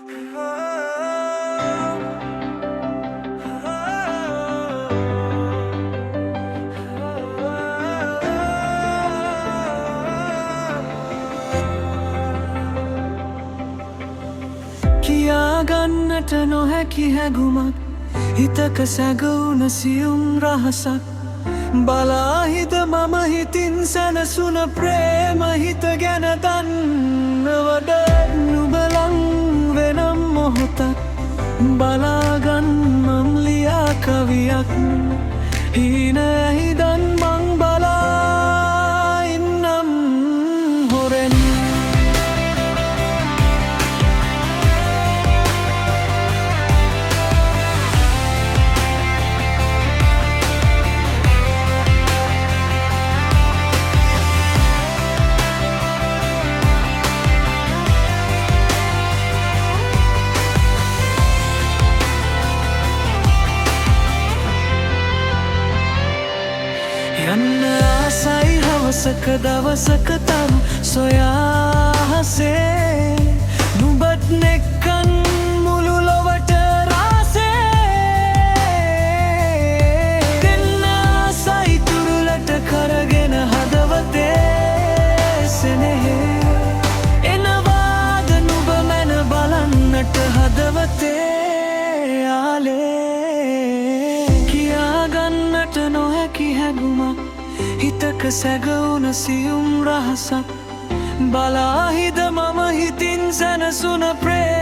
කියාගන්නට නොහැකි හැඟුමක් හිතක සැඟවුන සියුම් රහසක් බලාහිද මම හිතින් සැනසුන ප්‍රේම හිත ගැන දන්නවද නුබලං වෙනම් මොහොතක් බලාගන් මම් ලියා කවියක් හීන ඇහිදන් මං බලා ඉන්නම් හොරෙන් යන්න ආසයි හවසක දවසක තරු සොයාහසේ නුඹත් නෙක්කන් මුළු ලොවට රාසේ දෙන්න ආසයි තුරුලට කරගෙන හදවතේ සෙනෙහේ එනවාද නුඹ මැන බලන්නට හදවතේ ආලේ කියාගන්නට නොහැකි හැඟුමක් හිතක සැඟවුන සියුම් රහසක් බලාහිද මම හිතින් සැනසුන ප්‍රේ